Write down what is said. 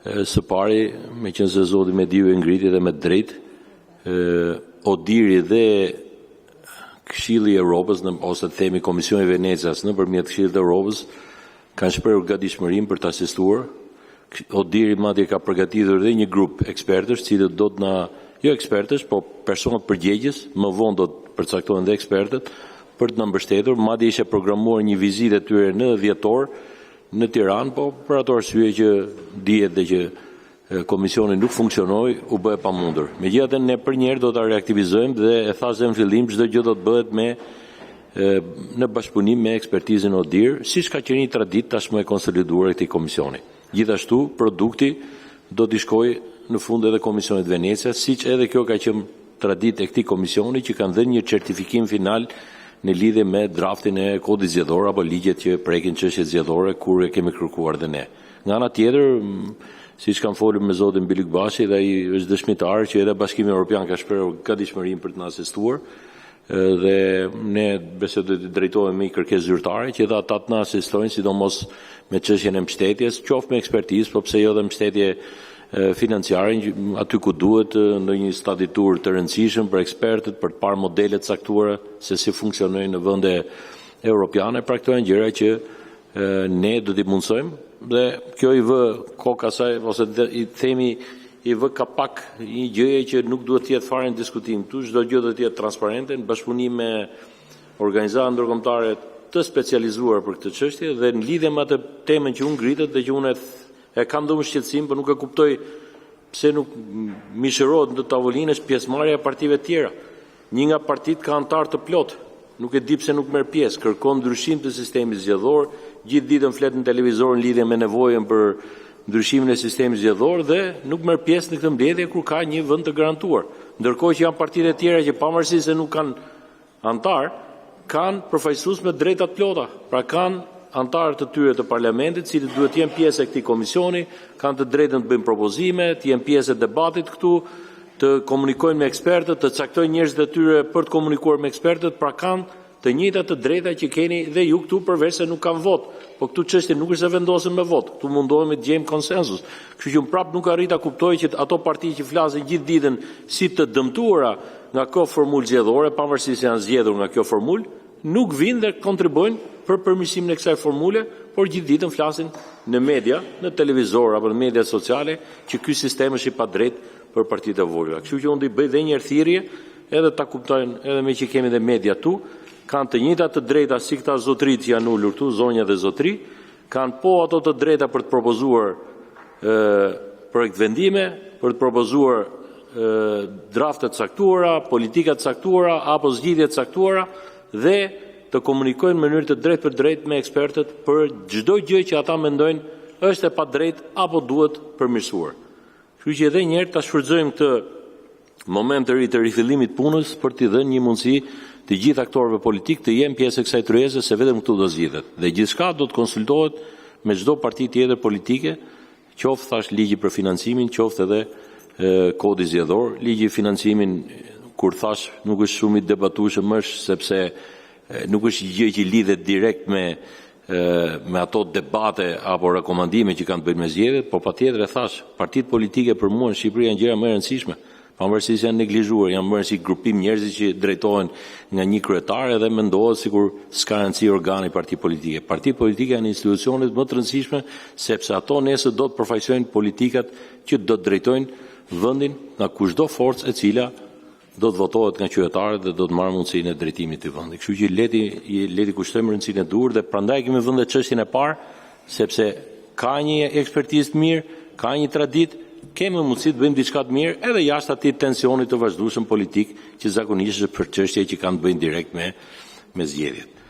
Së pari, me qenë se zoti me diu e ngriti dhe me drejt, Odiri dhe Këshilli i Evropës, ose të themi Komisioni i Venecias nëpërmjet Këshillit të Evropës, kanë shprehur gatishmërinë për të asistuar. Odiri madje ka përgatitur dhe një grup ekspertësh, cilët do të jo ekspertësh, po personat përgjegjës, më vonë do të përcaktohen dhe ekspertët, për të na mbështetur. Madje ishte programuar një vizitë e tyre në dhjetor në Tiranë, po për ato arsye që dihet dhe që komisioni nuk funksionoi, u bë e pamundur. Megjithatë, ne për një herë do ta reaktivizojmë dhe e thash në fillim, çdo gjë do të bëhet në bashkëpunim me ekspertizën Odir, siç ka qenë një traditë tashmë e konsoliduar e këtij komisioni. Gjithashtu, produkti do t'i shkojë në fund edhe Komisionit Venecia, siç edhe kjo ka qenë traditë e këtij komisioni, që kanë dhënë një certifikim final në lidhje me draftin e kodit zgjedhor apo ligjet që prekin çështjet zgjedhore, kur e kemi kërkuar dhe ne. Nga ana tjetër, siç kam folur me zotin Bilikbashi, dhe ai është dëshmitar që edhe Bashkimi Evropian ka shprehur gatishmërinë për të na asistuar, dhe ne besoj do të drejtohemi me kërkesë zyrtare që edhe ata të na asistojnë, sidomos me çështjen e mbështetjes, qoftë me ekspertizë, po pse jo dhe mbështetje financiare, aty ku duhet, në një staditur të rëndësishëm për ekspertët, për të parë modelet caktuara se si funksionojnë në vende europiane. Pra këto janë gjëra që ne do t'i mundsojmë, dhe kjo i vë kokë asaj, ose i themi i vë kapak një gjëje që nuk duhet të jetë fare në diskutim këtu, çdo gjë do të jetë transparente në bashkëpunim me organizata ndërkombëtare të specializuar për këtë çështje, dhe në lidhje me atë temën që unë ngritet dhe që unë e kam dhe më shqetësim, për nuk e kuptoj pse nuk mishërohet në tavolinë është pjesëmarrja e partive tjera. Një nga partitë ka antar të plot, nuk e di pse nuk merr pjesë, kërkon ndryshim të sistemit zgjedhor, gjithë ditën flet në televizor në lidhje me nevojën për ndryshimin e sistemit zgjedhor dhe nuk merr pjesë në këtë mbledhje kur ka një vend të garantuar. Ndërkohë që janë partitë tjera që pavarësisht se nuk kanë antar, kanë përfaqësues me drejta të plota. Pra kanë antarët të tyre të parlamentit, cilët duhet të jenë pjesë e këtij komisioni, kanë të drejtën të bëjnë propozime, të jenë pjesë e debatit këtu, të komunikojnë me ekspertët, të caktojnë njerëzit e tyre për të komunikuar me ekspertët, pra kanë të njëjtat të drejta që keni dhe ju këtu, përveç se nuk kanë vot. Po këtu çështja nuk është se vendosen me vot, këtu mundohemi të gjejmë konsensus. Kështu që prap nuk arrita kuptoj që ato parti që flasin gjithë ditën si të dëmtuara nga kjo formulë zgjedhore, pavarësisht se janë zgjedhur nga kjo formulë, nuk vinë dhe kontribuojnë për përmirësimin e kësaj formule, por gjithë ditën flasin në media, në televizor apo në media sociale, që ky sistem është i padrejtë për partitë e vogla. Kështu që unë do i bëj dhe një thirrje, edhe ta kuptojnë, edhe me që kemi dhe media tu, kanë të njëjtat të drejta si këta zotrit që janë ulur këtu, zonja dhe zotri, kanë po ato të drejta për të propozuar projekt vendime, për të propozuar draftet caktuara, politikat caktuara apo zgjidhjet caktuara, dhe të komunikojnë në mënyrë të drejtë për drejtë me ekspertët për çdo gjë që ata mendojnë është e padrejtë apo duhet përmirësuar. Kështu që edhe një herë ta shfrytëzojmë këtë moment të ri të rifillimit punës për t'i dhënë një mundësi të gjithë aktorëve politik të jenë pjesë e kësaj tryeze, se vetëm këtu do zgjidhet. Dhe gjithçka do të konsultohet me çdo parti tjetër politike, qoftë thash ligji për financimin, qoftë edhe kodi zgjedhor. Ligji i financimin, kur thash, nuk është shumë i debatueshëm sepse nuk është gjë që lidhet direkt me ato debate apo rekomandime që kanë të bëjnë me zgjedhjet, por patjetër e thash, partitë politike për mua në Shqipëri janë gjëra më e rëndësishme. Pavarësisht janë neglizhuar, janë bërë si grupim njerëzish që drejtohen nga një kryetar dhe mendohet sikur s'ka rëndësi organi parti politike. Partitë politike janë institucionet më të rëndësishme sepse ato nesër do të përfaqësojnë politikat që do të drejtojnë vendin nga kushdo forcë e cila do të votohet nga qytetarët dhe do të marrë mundësinë e drejtimit të vendit. Kështu që leti kushtojmë rëndësinë e duhur dhe prandaj kemi vënë çështjen e parë, sepse ka një ekspertizë të mirë, ka një traditë, kemi mundësi të bëjmë diçka të mirë edhe jashtë atij tensionit të vazhdueshëm politik që zakonisht është për çështje që kanë të bëjnë direkt me zgjedhjet.